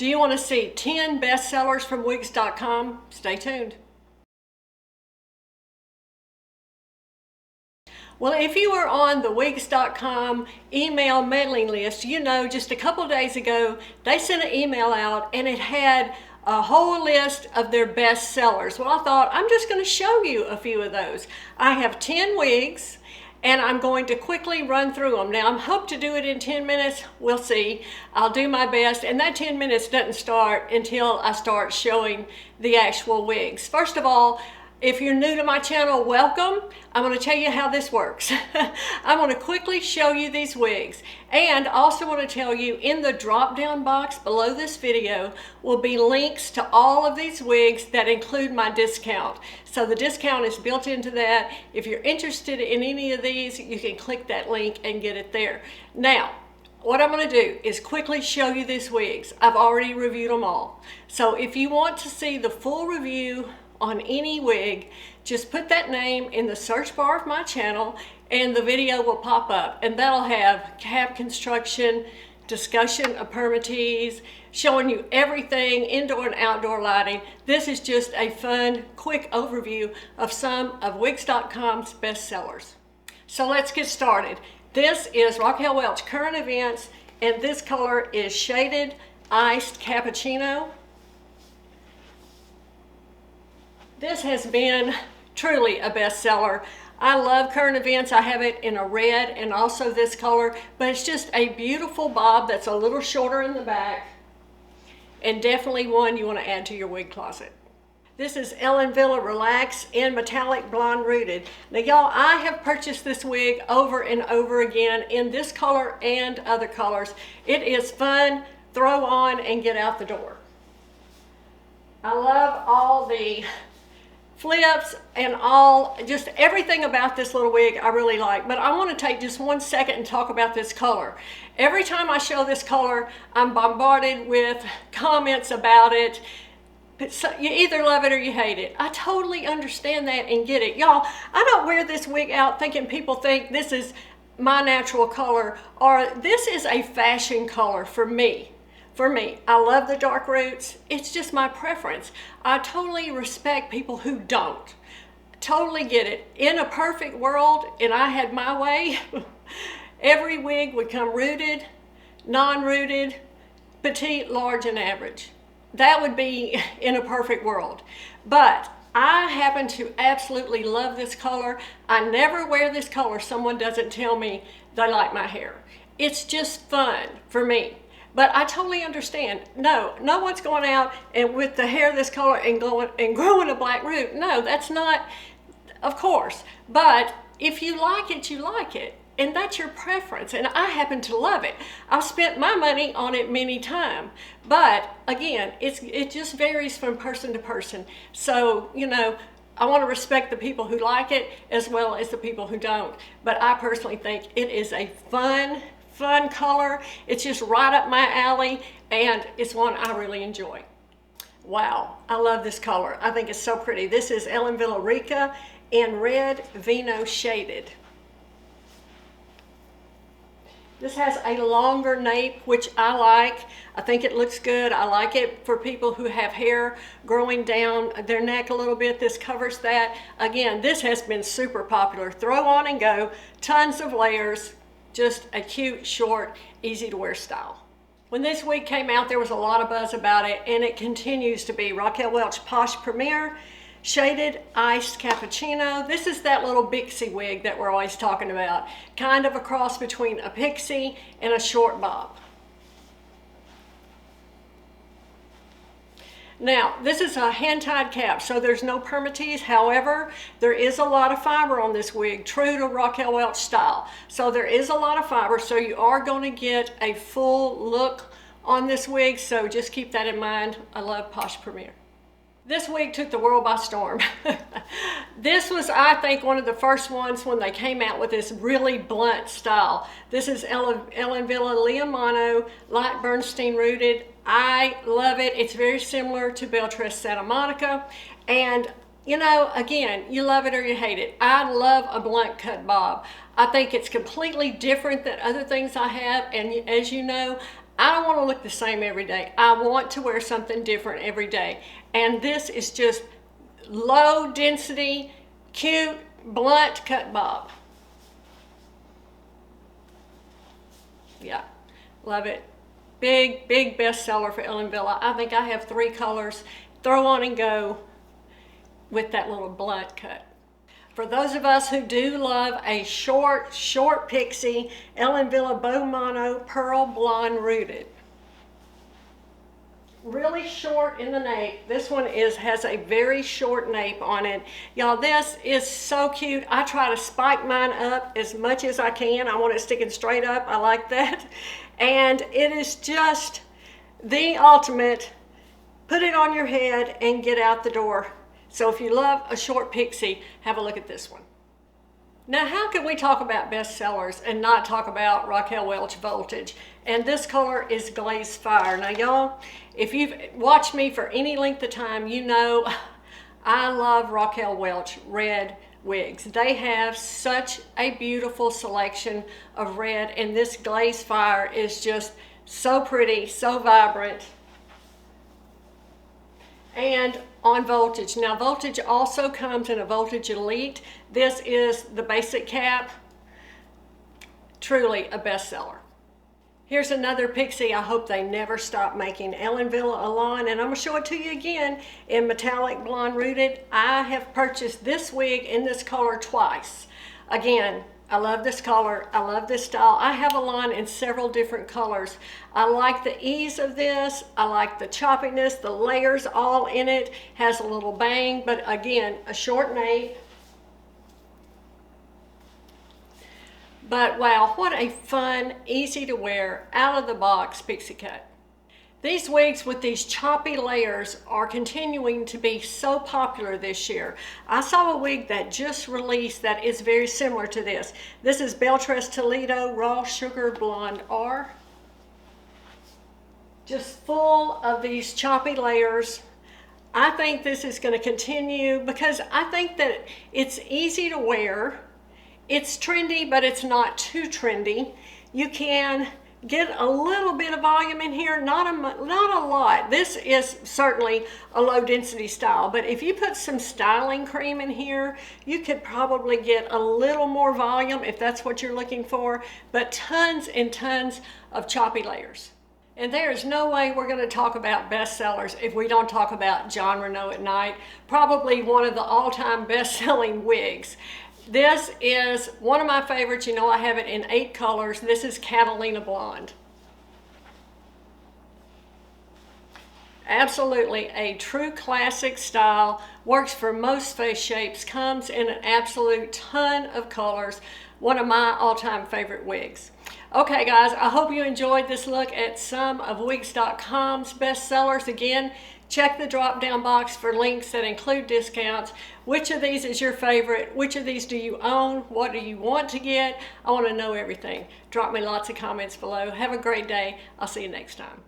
Do you want to see 10 bestsellers from WIGS.com? Stay tuned. Well, if you were on the WIGS.com email mailing list, you know just a couple days ago they sent an email out and it had a whole list of their best sellers. Well, I thought I'm just going to show you a few of those. I have 10 wigs and I'm going to quickly run through them. Now, I hope to do it in 10 minutes. We'll see. I'll do my best, and that 10 minutes doesn't start until I start showing the actual wigs. First of all, if you're new to my channel, welcome. I'm going to tell you how this works. I'm going to quickly show you these wigs, and also want to tell you in the drop down box below this video will be links to all of these wigs that include my discount. So the discount is built into that. If you're interested in any of these, you can click that link and get it there. Now, what I'm going to do is quickly show you these wigs. I've already reviewed them all. So if you want to see the full review on any wig, just put that name in the search bar of my channel and the video will pop up, and that'll have cap construction, discussion of permatease, showing you everything, indoor and outdoor lighting. This is just a fun, quick overview of some of WIGS.com's best sellers. So let's get started. This is Raquel Welch Current Events, and this color is Shaded Iced Cappuccino. This has been truly a bestseller. I love Current Events. I have it in a red and also this color, but it's just a beautiful bob that's a little shorter in the back and definitely one you want to add to your wig closet. This is Ellen Villa Relax in Metallic Blonde Rooted. Now y'all, I have purchased this wig over and over again in this color and other colors. It is fun, throw on and get out the door. I love all the flips and just everything about this little wig I really like, but I want to take just 1 second and talk about this color. Every time I show this color, I'm bombarded with comments about it. You either love it or you hate it. I totally understand that and get it. Y'all, I don't wear this wig out thinking people think this is my natural color or this is a fashion color for me. For me, I love the dark roots. It's just my preference. I totally respect people who don't. Totally get it. In a perfect world, and I had my way, every wig would come rooted, non-rooted, petite, large, and average. That would be in a perfect world. But I happen to absolutely love this color. I never wear this color. Someone doesn't tell me they like my hair. It's just fun for me. But I totally understand. No one's going out and with the hair this color and growing a black root. No, that's not, of course. But if you like it, you like it. And that's your preference. And I happen to love it. I've spent my money on it many times. But again, it just varies from person to person. So, you know, I want to respect the people who like it as well as the people who don't. But I personally think it is a fun color. It's just right up my alley and it's one I really enjoy. Wow, I love this color. I think it's so pretty. This is Ellen Villa Rica in Red Vino Shaded. This has a longer nape, which I like. I think it looks good. I like it for people who have hair growing down their neck a little bit. This covers that. Again, this has been super popular. Throw on and go, tons of layers. Just a cute, short, easy to wear style. When this wig came out, there was a lot of buzz about it, and it continues to be. Raquel Welch Posh Premier Shaded Iced Cappuccino. This is that little Pixie wig that we're always talking about. Kind of a cross between a Pixie and a short bob. Now, this is a hand-tied cap, so there's no permatease. However, there is a lot of fiber on this wig, true to Raquel Welch style. So there is a lot of fiber, so you are going to get a full look on this wig, so just keep that in mind. I love Posh Premier. This wig took the world by storm. This was, I think, one of the first ones when they came out with this really blunt style. This is Ellen Villa Leomano Light Bernstein Rooted. I love it. It's very similar to Beltress Santa Monica. And, you know, again, you love it or you hate it. I love a blunt cut bob. I think it's completely different than other things I have. And as you know, I don't want to look the same every day. I want to wear something different every day. And this is just low density, cute, blunt cut bob. Yeah, love it. Big, big bestseller for Ellen Villa. I think I have 3 colors. Throw on and go with that little blunt cut. For those of us who do love a short pixie, Ellen Villa Bow Mono Pearl Blonde Rooted. Really short in the nape. This one has a very short nape on it. Y'all, this is so cute. I try to spike mine up as much as I can. I want it sticking straight up. I like that. And it is just the ultimate. Put it on your head and get out the door. So if you love a short pixie, have a look at this one. Now, how can we talk about bestsellers and not talk about Raquel Welch Voltage? And this color is Glazed Fire. Now, y'all, if you've watched me for any length of time, you know I love Raquel Welch red wigs. They have such a beautiful selection of red, and this Glazed Fire is just so pretty, so vibrant. And on Voltage. Now, Voltage also comes in a Voltage Elite. This is the basic cap. Truly a bestseller. Here's another pixie I hope they never stop making. Ellen Villa Elan, and I'm going to show it to you again in metallic blonde rooted. I have purchased this wig in this color twice. Again, I love this color. I love this style. I have a line in several different colors. I like the ease of this. I like the choppiness, the layers all in it. Has a little bang, but again, a short nape. But wow, what a fun, easy to wear, out of the box pixie cut. These wigs with these choppy layers are continuing to be so popular this year. I saw a wig that just released that is very similar to this. This is Beltress Toledo Raw Sugar Blonde R. Just full of these choppy layers. I think this is going to continue because I think that it's easy to wear. It's trendy, but it's not too trendy. You can get a little bit of volume in here, not a lot. This is certainly a low density style, but if you put some styling cream in here, you could probably get a little more volume if that's what you're looking for, but tons and tons of choppy layers. And there is no way we're going to talk about bestsellers if we don't talk about John Renault at Night, probably one of the all-time best-selling wigs. This is one of my favorites. You know, I have it in 8 colors. This is Catalina Blonde. Absolutely a true classic style. Works for most face shapes. Comes in an absolute ton of colors. One of my all-time favorite wigs. Okay, guys, I hope you enjoyed this look at some of WIGS.com's bestsellers. Again, check the drop-down box for links that include discounts. Which of these is your favorite? Which of these do you own? What do you want to get? I want to know everything. Drop me lots of comments below. Have a great day. I'll see you next time.